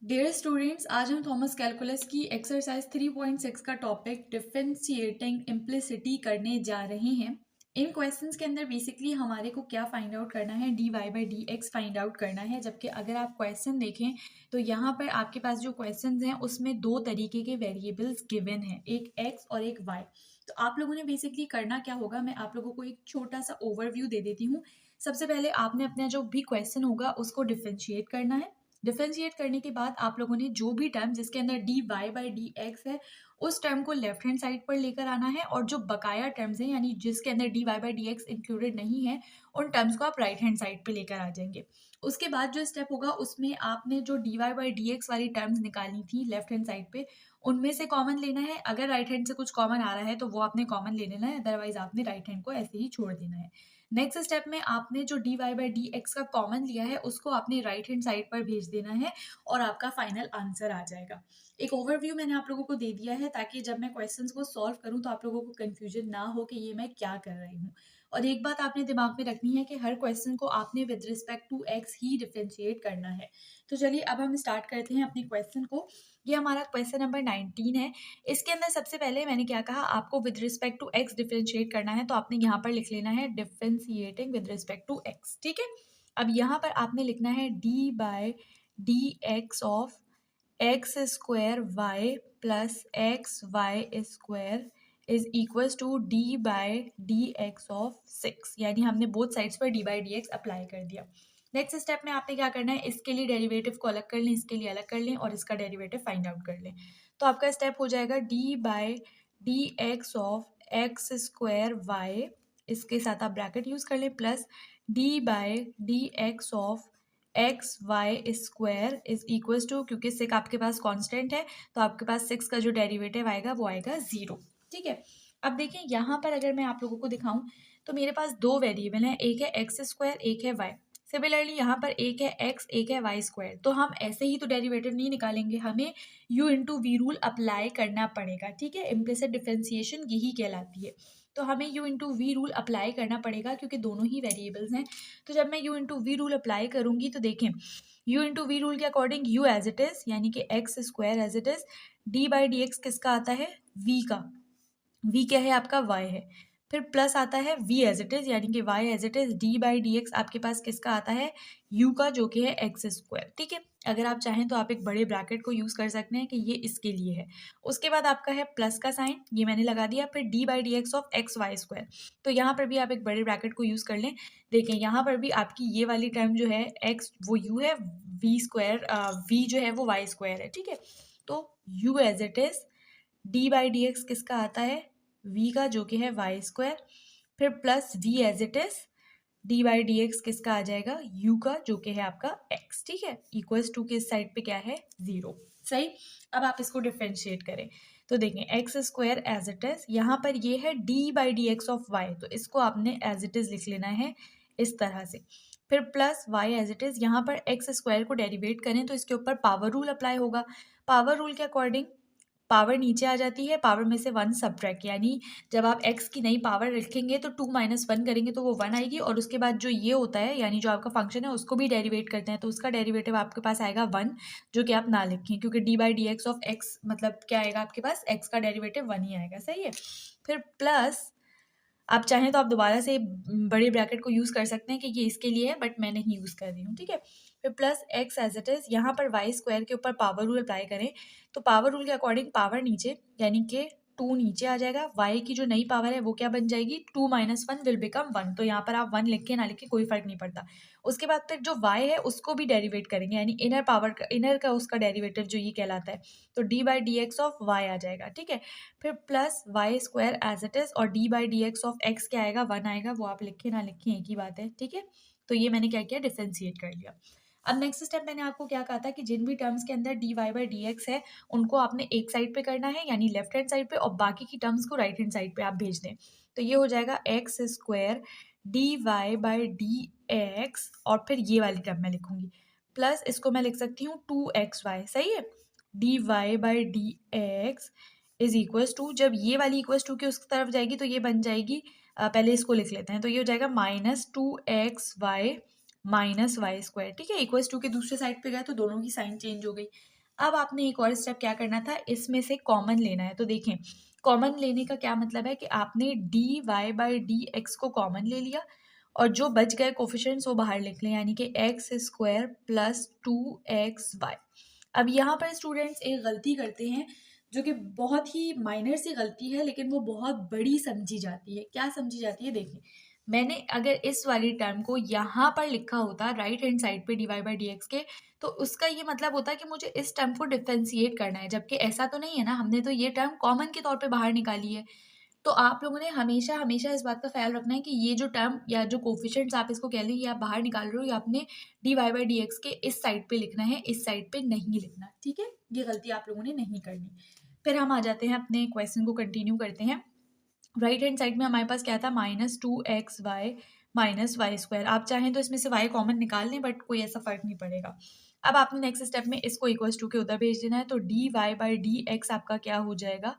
Dear students, आज हम Thomas calculus की एक्सरसाइज 3.6 का टॉपिक डिफरेंशिएटिंग इम्प्लिसिटी करने जा रहे हैं। इन क्वेश्चंस के अंदर बेसिकली हमारे को क्या फाइंड आउट करना है, d Y by D x find out करना है। जबकि अगर आप क्वेश्चन देखें तो यहाँ पर आपके पास जो क्वेश्चंस हैं उसमें दो तरीके के वेरिएबल्स गिवन हैं, एक एक्स और एक वाई। तो आप लोगों ने बेसिकली करना क्या होगा, मैं आप लोगों को एक छोटा सा ओवरव्यू दे देती हूँ। सबसे पहले आपने अपना जो भी क्वेश्चन होगा उसको डिफरेंशिएट करना है। डिफरेंशिएट करने के बाद आप लोगों ने जो भी टर्म जिसके अंदर d Y by D x है उस टर्म को लेफ्ट हैंड साइड पर लेकर आना है, और जो बकाया टर्म्स हैं यानी जिसके अंदर d Y by D x included नहीं है उन टर्म्स को आप राइट हैंड साइड पे लेकर आ जाएंगे। उसके बाद जो स्टेप होगा उसमें आपने जो d Y by D x वाली टर्म्स निकाली थी लेफ्ट हैंड साइड पे, उनमें से कॉमन लेना है। अगर राइट हैंड से कुछ कॉमन आ रहा है तो वो आपने कॉमन ले लेना है, अदरवाइज आपने राइट हैंड को ऐसे ही छोड़ देना है। नेक्स्ट स्टेप में आपने जो d Y by D x का कॉमन लिया है उसको आपने राइट हैंड साइड पर भेज देना है और आपका फाइनल आंसर आ जाएगा। एक ओवरव्यू मैंने आप लोगों को दे दिया है ताकि जब मैं क्वेश्चंस को सॉल्व करूं तो आप लोगों को कंफ्यूजन ना हो कि ये मैं क्या कर रही हूँ। और एक बात आपने दिमाग में रखनी है कि हर क्वेश्चन को आपने विद रिस्पेक्ट टू एक्स ही डिफरेंशिएट करना है। तो चलिए अब हम स्टार्ट करते हैं अपने क्वेश्चन को। ये हमारा क्वेश्चन नंबर 19 है। इसके अंदर सबसे पहले मैंने क्या कहा, आपको with respect to x differentiate करना है, तो आपने यहाँ पर लिख लेना है differentiating with respect to x. ठीक है, अब यहाँ पर आपने लिखना है d by d x of x square y plus x y square is equals to d by d x of 6, यानी हमने बोथ साइड्स पर d by D x apply कर दिया। नेक्स्ट स्टेप में आपने क्या करना है, इसके लिए डेरिवेटिव को अलग कर लें, इसके लिए अलग कर लें और इसका डेरिवेटिव फाइंड आउट कर लें। तो आपका स्टेप हो जाएगा d by d x of x square y, इसके साथ आप ब्रैकेट यूज कर लें, plus d by d x of x y square is equals to, क्योंकि सिक्स आपके पास कांस्टेंट है तो आपके पास 6 का जो डेरिवेटिव आएगा वो आएगा 0। ठीक है, अब देखिए यहाँ पर अगर मैं आप लोगों को दिखाऊं तो मेरे पास दो वेरिएबल हैं, एक है एक्स स्क्वायर एक है वाई। सिमिलरली यहाँ पर एक है एक्स एक है वाई स्क्वायर। तो हम ऐसे ही तो डेरिवेटिव नहीं निकालेंगे, हमें u into v rule apply करना पड़ेगा। ठीक है, इम्प्लिसिट डिफरेंशिएशन यही कहलाती है। तो हमें u into v rule apply करना पड़ेगा क्योंकि दोनों ही वेरिएबल्स हैं। तो जब मैं u into v rule apply करूंगी तो देखें, u इंटू वी रूल के according u as it is यानी कि x square as it is, d by D x किसका आता है, v का, v क्या है आपका, y है। फिर प्लस आता है v एज इट इज यानी कि y as it is, d by D x आपके पास किसका आता है, u का, जो कि है एक्स स्क्वायर। ठीक है, अगर आप चाहें तो आप एक बड़े ब्रैकेट को यूज कर सकते हैं कि ये इसके लिए है। उसके बाद आपका है प्लस का साइन, ये मैंने लगा दिया, फिर d by D x of x y square. तो यहाँ पर भी आप एक बड़े ब्रैकेट को यूज कर लें। देखें यहाँ पर भी आपकी ये वाली टर्म जो है x वो u है, v स्क्वायर v जो है वो y स्क्वायर है। ठीक है, तो u as it is, d by D x किसका आता है, v का, जो कि है वाई स्क्वायर, फिर plus v as it is, d by D x किसका आ जाएगा, u का, जो कि है आपका x। ठीक है, इक्वल्स टू के साइड पे क्या है, 0। सही, अब आप इसको डिफरेंशिएट करें तो देखें x square as it is, यहाँ पर ये है d by D x of y, तो इसको आपने एज इट इज लिख लेना है इस तरह से। फिर plus y as it is, यहाँ पर एक्स स्क्वायर को डेरिवेट करें तो इसके ऊपर पावर रूल अप्लाई होगा। पावर रूल के अकॉर्डिंग पावर नीचे आ जाती है, पावर में से 1 सब्ट्रैक्ट, यानी जब आप x की नई पावर रखेंगे तो 2 माइनस 1 करेंगे तो वो 1 आएगी, और उसके बाद जो ये होता है यानी जो आपका फंक्शन है उसको भी डेरिवेट करते हैं तो उसका डेरिवेटिव आपके पास आएगा 1, जो कि आप ना लिखें क्योंकि D by D x of x मतलब क्या आएगा आपके पास, x का डेरिवेटिव 1 ही आएगा। सही है, फिर प्लस आप चाहें तो आप दोबारा से बड़े ब्रैकेट को यूज़ कर सकते हैं कि ये इसके लिए है, बट मैं नहीं यूज़ कर रही हूँ। ठीक है, फिर plus x as it is, यहाँ पर वाई स्क्वायर के ऊपर पावर रूल अप्लाई करें तो पावर रूल के अकॉर्डिंग पावर नीचे यानी कि 2 नीचे आ जाएगा, y की जो नई पावर है वो क्या बन जाएगी, 2 माइनस 1 विल बिकम 1। तो यहाँ पर आप 1 लिख के ना लिख के कोई फर्क नहीं पड़ता। उसके बाद फिर जो y है उसको भी डेरिवेट करेंगे यानी इनर पावर का, इनर का उसका डेरिवेटिव जो ये कहलाता है, तो D by D x of Y आ जाएगा। ठीक है, फिर plus Y square as it is, और D by D x of x क्या आएगा, 1 आएगा, वो आप लिखे ना लिखें एक ही बात है। ठीक है, तो ये मैंने क्या किया, डिफरेंशिएट कर लिया। अब नेक्स्ट स्टेप मैंने आपको क्या कहा था कि जिन भी टर्म्स के अंदर d Y by D x है उनको आपने एक साइड पे करना है यानी लेफ्ट हैंड साइड पे, और बाकी की टर्म्स को राइट हैंड साइड पे आप भेज दें। तो ये हो जाएगा x square d Y by D x, और फिर ये वाली टर्म मैं लिखूंगी, प्लस इसको मैं लिख सकती हूँ 2xy। सही है, d Y by D x is equals to, जब ये वाली इक्वल्स टू की उस तरफ जाएगी तो ये बन जाएगी, पहले इसको लिख लेते हैं, तो ये हो जाएगा -2xy माइनस वाई स्क्वायर। ठीक है, इक्वल्स टू के दूसरे साइड पे गए तो दोनों की साइन चेंज हो गई। अब आपने एक और स्टेप क्या करना था, इसमें से कॉमन लेना है। तो देखें, कॉमन लेने का क्या मतलब है कि आपने d Y by D x को कॉमन ले लिया और जो बच गए कोफिशिएंट्स वो बाहर लिख लें, यानी कि एक्स स्क्वायर प्लस 2xy। अब यहाँ पर स्टूडेंट्स एक गलती करते हैं जो कि बहुत ही माइनर सी गलती है, लेकिन वो बहुत बड़ी समझी जाती है। क्या समझी जाती है, देखिए मैंने अगर इस वाली टर्म को यहाँ पर लिखा होता राइट हैंड साइड पे d Y by D x के, तो उसका ये मतलब होता कि मुझे इस टर्म को डिफरेंशिएट करना है, जबकि ऐसा तो नहीं है ना, हमने तो ये टर्म कॉमन के तौर पे बाहर निकाली है। तो आप लोगों ने हमेशा हमेशा इस बात का ख्याल रखना है कि ये जो टर्म या जो कोफिशिएंट्स आप इसको कह लें, ये आप बाहर निकाल रहे हो, ये आपने d Y by D x के इस साइड पे लिखना है, इस साइड पे नहीं लिखना, ठीक है। ये गलती आप लोगों ने नहीं करनी। फिर हम आ जाते हैं अपने क्वेश्चन को कंटिन्यू करते हैं। राइट हैंड साइड में हमारे पास क्या था, -2xy माइनस वाई स्क्वायर। आप चाहें तो इसमें से y कॉमन निकाल लें, बट कोई ऐसा फर्क नहीं पड़ेगा। अब आपने नेक्स्ट स्टेप में इसको इक्वल्स टू के उधर भेज देना है, तो d Y by D x आपका क्या हो जाएगा,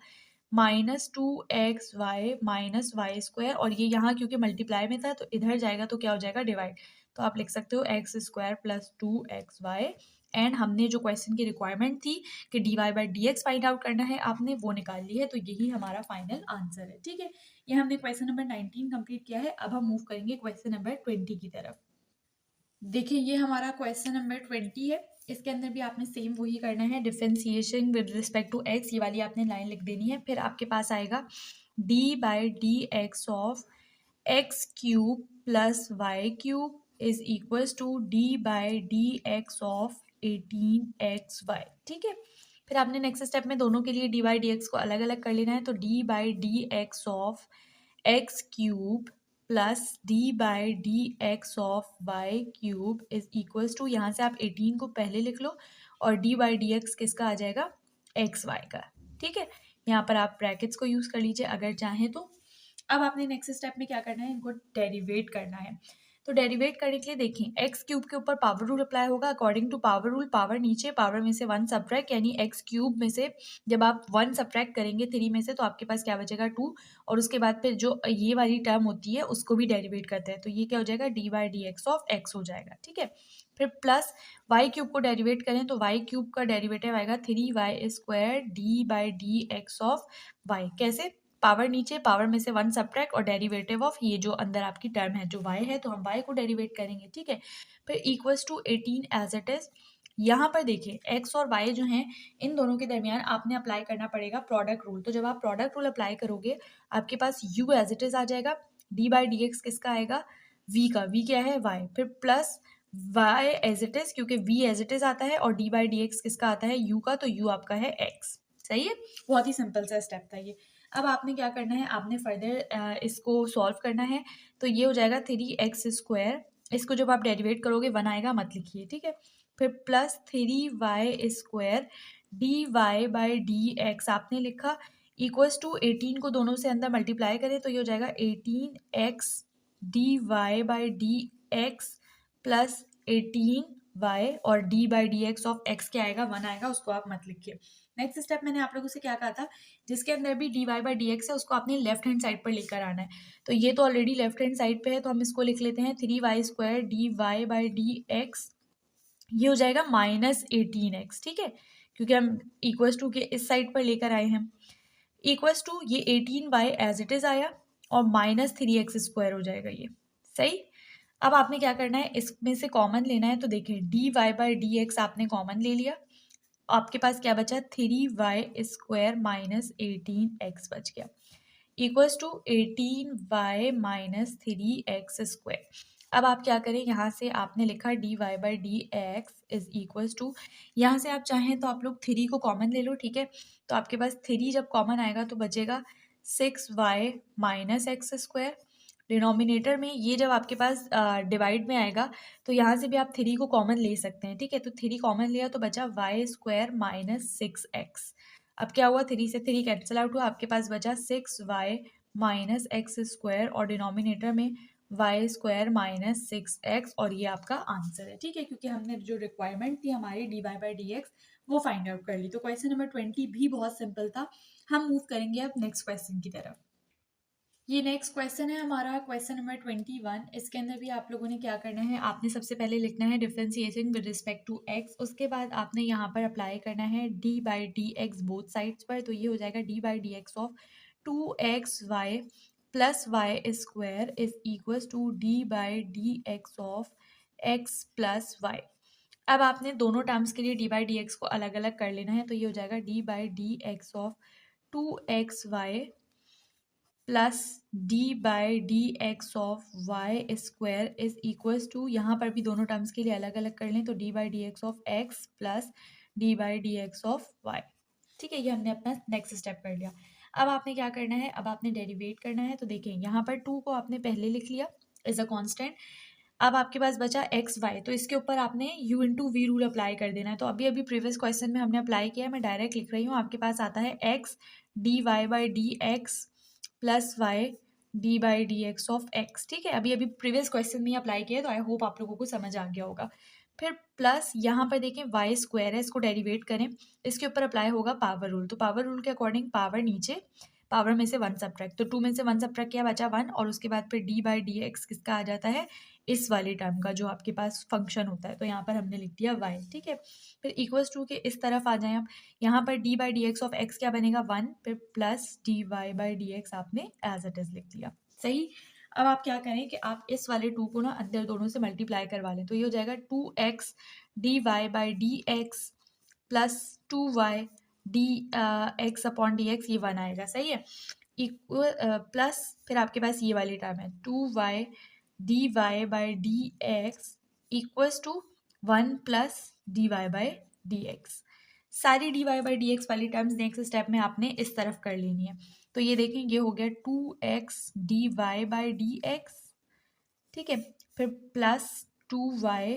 -2xy माइनस वाई स्क्वायर, और ये यहाँ क्योंकि मल्टीप्लाई में था तो इधर जाएगा तो क्या हो जाएगा, डिवाइड। तो आप लिख सकते हो x square plus 2xy। And हमने जो क्वेश्चन की रिक्वायरमेंट थी कि d Y by D x find out करना है, आपने वो निकाल ली है, तो यही हमारा फाइनल आंसर है, ठीक है। ये हमने क्वेश्चन नंबर 19 कंप्लीट किया है। अब हम मूव करेंगे क्वेश्चन नंबर 20 की तरफ। देखिए ये हमारा क्वेश्चन नंबर 20 है। इसके अंदर भी आपने सेम वही करना है, differentiation with respect to x, ये वाली आपने लाइन लिख देनी है। फिर आपके पास आएगा d by D x of x cube plus y cube is equals to d by D x of 18xy, ठीक है। फिर आपने नेक्स्ट स्टेप में दोनों के लिए डी बाई डी एक्स को अलग अलग कर लेना है, तो D by D x of x cube plus d by D x of y cube is equals to, यहाँ से आप 18 को पहले लिख लो और डी बाई डी एक्स किसका आ जाएगा, एक्स वाई का, ठीक है। यहाँ पर आप ब्रैकेट्स को यूज़ कर लीजिए अगर चाहें तो। अब आपने नेक्स्ट स्टेप में क्या करना है, इनको डेरिवेट करना है। तो डेरिवेट करने के लिए देखें, एक्स क्यूब के ऊपर पावर रूल अप्लाई होगा। According to power rule, power नीचे, पावर में से 1 सब्ट्रैक्ट, यानी एक्स क्यूब में से जब आप 1 सब्ट्रैक्ट करेंगे 3 में से तो आपके पास क्या बचेगा, 2। और उसके बाद फिर जो ये वाली टर्म होती है उसको भी डेरिवेट करते हैं, तो ये क्या हो जाएगा, d by D x of x हो जाएगा, ठीक है। फिर प्लस वाई क्यूब को डेरिवेट करें तो वाई क्यूब का डेरिवेटिव आएगा 3y square d by D x of y. कैसे, पावर नीचे, पावर में से 1 सब्ट्रैक्ट और डेरिवेटिव ऑफ ये जो अंदर आपकी टर्म है जो y है, तो हम y को डेरिवेट करेंगे, ठीक है। फिर equals to 18 as it is. यहाँ पर देखिए x और y जो हैं, इन दोनों के दरमियान आपने अप्लाई करना पड़ेगा प्रोडक्ट रूल। तो जब आप प्रोडक्ट रूल अप्लाई करोगे आपके पास u एज इट इज आ जाएगा, डी बाई डी एक्स किसका आएगा, v का, v क्या है, y, फिर plus y as it is, क्योंकि v एज इट इज आता है, और डी बाई डी एक्स किसका आता है, u का, तो u आपका है x। सही है, बहुत ही सिंपल सा स्टेप था ये। अब आपने क्या करना है, आपने फर्दर इसको सॉल्व करना है। तो ये हो जाएगा 3x स्क्वायर, इसको जब आप डेरिवेट करोगे 1 आएगा, मत लिखिए, ठीक है। फिर plus 3y square d Y by D x आपने लिखा, इक्वल्स टू 18 को दोनों से अंदर मल्टीप्लाई करें तो ये हो जाएगा 18x d Y by D x plus 18y, और D by D x of x क्या आएगा, 1 आएगा, उसको आप मत लिखिए। नेक्स्ट स्टेप मैंने आप लोगों से क्या कहा था, जिसके अंदर भी d Y by D x है उसको आपने लेफ्ट हैंड साइड पर लेकर आना है। तो ये तो ऑलरेडी लेफ्ट हैंड साइड पे है, तो हम इसको लिख लेते हैं 3y square d Y by D x, ये हो जाएगा -18x, ठीक है, क्योंकि हम इक्वल्स टू के इस साइड पर लेकर आए हैं। इक्वल्स टू ये 18y एज इट इज आया और -3x स्क्वायर हो जाएगा ये, सही। अब आपने क्या करना है, इसमें से कॉमन लेना है। तो देखिए d Y by D x आपने कॉमन ले लिया, आपके पास क्या बचा, 3y स्क्वायर माइनस 18x बच गया, equals to 18y minus 3x square. अब आप क्या करें, यहाँ से आपने लिखा d Y by D x is equals to, यहाँ से आप चाहें तो आप लोग 3 को कॉमन ले लो, ठीक है। तो आपके पास 3 जब कॉमन आएगा तो बचेगा 6y minus x square. Denominator में ये जब आपके पास डिवाइड में आएगा तो यहाँ से भी आप 3 को कॉमन ले सकते हैं, ठीक है। तो 3 कॉमन लिया तो बचा y स्क्वायर माइनस 6x। अब क्या हुआ, 3 से 3 कैंसिल आउट हुआ, आपके पास बचा 6y माइनस एक्स स्क्वायर और डिनोमिनेटर में y स्क्वायर माइनस 6x, और ये आपका आंसर है, ठीक है, क्योंकि हमने जो रिक्वायरमेंट थी हमारी d Y by D x वो फाइंड आउट कर ली। तो क्वेश्चन नंबर 20 भी बहुत सिंपल था। हम मूव करेंगे अब नेक्स्ट क्वेश्चन की तरफ। ये नेक्स्ट क्वेश्चन है हमारा, क्वेश्चन नंबर 21। इसके अंदर भी आप लोगों ने क्या करना है, आपने सबसे पहले लिखना है differentiation with respect to x, उसके बाद आपने यहाँ पर अप्लाई करना है d by D x both sides पर, तो ये हो जाएगा d by D x of 2xy plus Y square is equals to d by D x of x plus y. अब आपने दोनों टर्म्स के लिए डी बाई डी एक्स को अलग अलग कर लेना है, तो ये हो जाएगा d by D x of 2xy plus d by D x of y square is equals to, यहाँ पर भी दोनों टर्म्स के लिए अलग अलग कर लें, तो D by D x of x plus d by D x of y. ठीक है, ये हमने अपना नेक्स्ट स्टेप कर लिया। अब आपने क्या करना है, अब आपने डेरिवेट करना है, तो देखें यहाँ पर 2 को आपने पहले लिख लिया एज अ कॉन्स्टेंट। अब आपके पास बचा एक्स वाई, तो इसके ऊपर आपने u into v rule apply कर देना है। तो अभी अभी प्रीवियस क्वेश्चन में हमने अप्लाई किया है, मैं डायरेक्ट लिख रही हूँ। आपके पास आता है x d Y by D x plus y d by D x of x. ठीक है, अभी अभी प्रीवियस क्वेश्चन में अप्लाई किया है, तो आई होप आप लोगों को समझ आ गया होगा। फिर प्लस यहाँ पर देखें वाई स्क्वायर है, इसको डेरिवेट करें, इसके ऊपर अप्लाई होगा पावर रूल। तो पावर रूल के अकॉर्डिंग पावर नीचे, पावर में से 1 सब्ट्रैक्ट, तो 2 में से 1 सब्ट्रैक्ट किया, बचा 1, और उसके बाद फिर डी बाई डी एक्स किसका आ जाता है, इस वाले टर्म का जो आपके पास फंक्शन होता है, तो यहाँ पर हमने लिख दिया y। ठीक है, फिर इक्वल्स टू के इस तरफ आ जाएं आप, यहाँ पर d by D x of x क्या बनेगा 1, फिर plus D Y by D x आपने एज इट इज लिख दिया। सही। अब आप क्या करें कि आप इस वाले 2 को ना अंदर दोनों से मल्टीप्लाई करवा लें, तो ये हो जाएगा 2x d Y by D x plus 2y d x upon d x, ये 1 आएगा। सही है, इक्वल प्लस फिर आपके पास ये वाली टर्म है 2y D Y by D x equals to 1 plus D Y by D X. सारी D Y by D x वाली टर्म्स नेक्स्ट स्टेप में आपने इस तरफ कर लेनी है। तो ये देखें, ये हो गया 2x d Y by D x. ठीक है, फिर plus 2y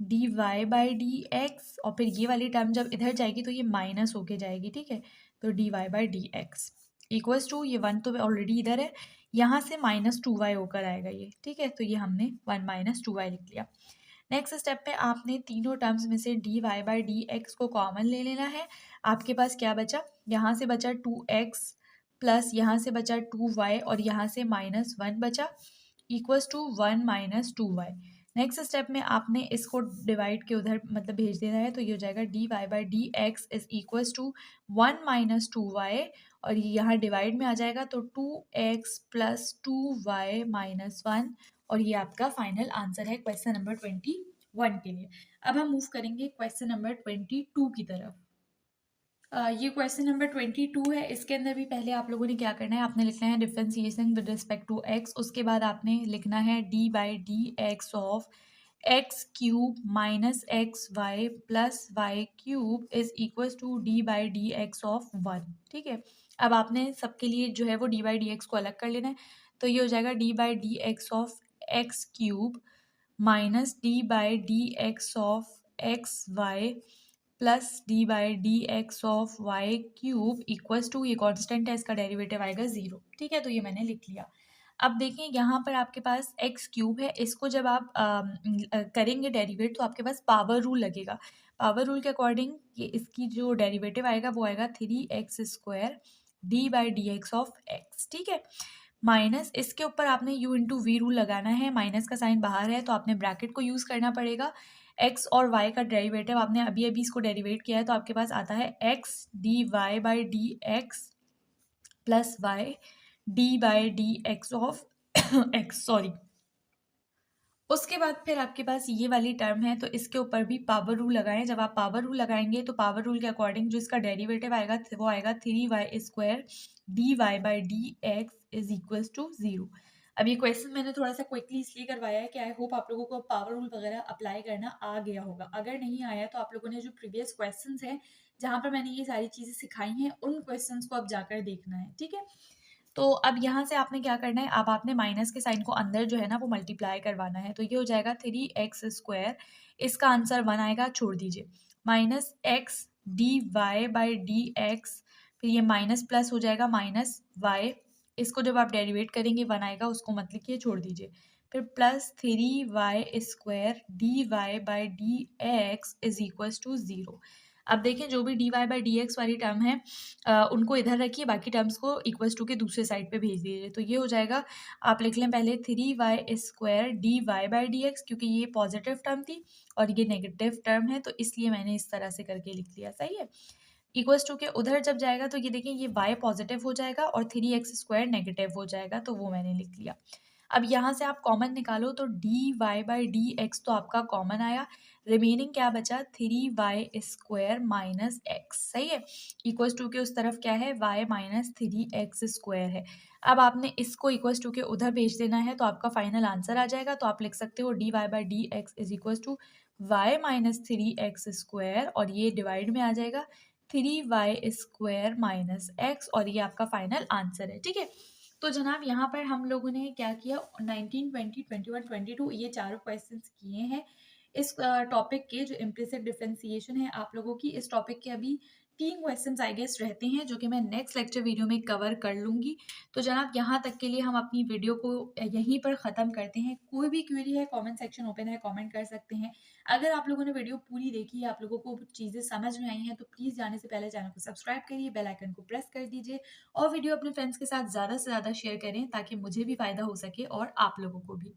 D Y by D x, और फिर ये वाली टर्म जब इधर जाएगी तो ये माइनस होके जाएगी। ठीक है, तो d Y by D x equals to, ये 1 तो ऑलरेडी इधर है, यहाँ से -2y होकर आएगा ये। ठीक है, तो ये हमने 1 - 2y लिख लिया। नेक्स्ट स्टेप पे आपने तीनों टर्म्स में से d Y by D x को कॉमन ले लेना है। आपके पास क्या बचा, यहाँ से बचा 2x प्लस यहाँ से बचा 2y और यहाँ से -1 बचा, equals to 1 - 2y। Next step में आपने इसको डिवाइड के उधर मतलब भेज देना है, तो ये हो जाएगा d Y by D x is equals to 1 - 2y, और ये यहाँ डिवाइड में आ जाएगा, तो 2x प्लस 2y -1, और ये आपका फाइनल आंसर है क्वेश्चन नंबर 21 के लिए। अब हम मूव करेंगे क्वेश्चन नंबर 22 की तरफ। ये क्वेश्चन नंबर 22 है। इसके अंदर भी पहले आप लोगों ने क्या करना है, आपने लिखना है differentiation with respect to x, उसके बाद आपने लिखना है d by D x of x cube minus x y plus y cube is equals to d by D x of 1। ठीक है, अब आपने सबके लिए जो है वो डी बाई डी एक्स को अलग कर लेना है, तो ये हो जाएगा d by D x of x cube minus d by D x of x y plus d by D x of y cube equals to, ये कॉन्स्टेंट है, इसका डेरिवेटिव आएगा 0। ठीक है, तो ये मैंने लिख लिया। अब देखें, यहाँ पर आपके पास एक्स क्यूब है, इसको जब आप करेंगे डेरिवेट, तो आपके पास पावर रूल लगेगा। पावर रूल के अकॉर्डिंग ये इसकी जो डेरिवेटिव आएगा वो आएगा 3x² D by D x of x. ठीक है, माइनस इसके ऊपर आपने u इंटू वी रूल लगाना है, माइनस का साइन बाहर है तो आपने ब्रैकेट को यूज़ करना पड़ेगा। x और y का डेरिवेटिव आपने अभी अभी इसको डेरिवेट किया है, तो आपके पास आता है x d Y by D x plus y d by D x of x, sorry. उसके बाद फिर आपके पास ये वाली टर्म है, तो इसके ऊपर भी पावर रूल लगाएं। जब आप पावर रूल लगाएंगे तो पावर रूल के अकॉर्डिंग जो इसका डेरिवेटिव आएगा वो आएगा 3y² d Y by D x is equals to 0। अब ये क्वेश्चन मैंने थोड़ा सा क्विकली इसलिए करवाया है कि आई होप आप लोगों को पावर रूल वगैरह अप्लाई करना आ गया होगा। अगर नहीं आया तो आप लोगों ने जो प्रीवियस क्वेश्चन हैं जहाँ पर मैंने ये सारी चीज़ें सिखाई हैं उन क्वेश्चन को अब जाकर देखना है। ठीक है, तो अब यहाँ से आपने क्या करना है, अब आपने माइनस के साइन को अंदर जो है ना वो मल्टीप्लाई करवाना है, तो ये हो जाएगा 3x², इसका आंसर 1 आएगा, छोड़ दीजिए, minus x d Y by D x, फिर ये माइनस प्लस हो जाएगा माइनस वाई, इसको जब आप डेरिवेट करेंगे 1 आएगा, उसको मत लिखिए, छोड़ दीजिए, फिर plus 3y² d Y by D x is equals to 0। अब देखें जो भी dy बाई डी एक्स वाली टर्म है उनको इधर रखिए, बाकी टर्म्स को इक्वल्स टू के दूसरे साइड पे भेज दीजिए। तो ये हो जाएगा, आप लिख लें पहले 3y² dy by D x, क्योंकि ये पॉजिटिव टर्म थी और ये नेगेटिव टर्म है, तो इसलिए मैंने इस तरह से करके लिख लिया। सही है। इक्वल्स टू के उधर जब जाएगा तो ये देखिए ये y पॉजिटिव हो जाएगा और 3x² नेगेटिव हो जाएगा, तो वो मैंने लिख लिया। अब यहाँ से आप कॉमन निकालो तो dy बाई डी एक्स तो आपका कॉमन आया, रिमेनिंग क्या बचा 3y² माइनस एक्स। सही है। इक्वल्स टू के उस तरफ क्या है, y माइनस 3x² है। अब आपने इसको इक्वल्स टू के उधर भेज देना है तो आपका फाइनल आंसर आ जाएगा। तो आप लिख सकते हो dy by D x is equals to y minus 3x² और ये डिवाइड में आ जाएगा 3y² माइनस एक्स, और ये आपका फाइनल आंसर है। ठीक है। तो जनाब यहाँ पर हम लोगों ने क्या किया, 19, 20, 21, 22 ये चारों क्वेश्चंस किए हैं इस टॉपिक के। जो इम्प्लिसिट डिफरेंशिएशन है आप लोगों की, इस टॉपिक के अभी 3 क्वेश्चंस आई गेस रहते हैं जो कि मैं नेक्स्ट लेक्चर वीडियो में कवर कर लूँगी। तो जनाब यहाँ तक के लिए हम अपनी वीडियो को यहीं पर ख़त्म करते हैं। कोई भी क्वेरी है कमेंट सेक्शन ओपन है, कमेंट कर सकते हैं। अगर आप लोगों ने वीडियो पूरी देखी है, आप लोगों को चीज़ें समझ में आई हैं, तो प्लीज़ जाने से पहले चैनल को सब्सक्राइब करिए, बेल आइकन को प्रेस कर दीजिए और वीडियो अपने फ्रेंड्स के साथ ज़्यादा से ज़्यादा शेयर करें ताकि मुझे भी फ़ायदा हो सके और आप लोगों को भी।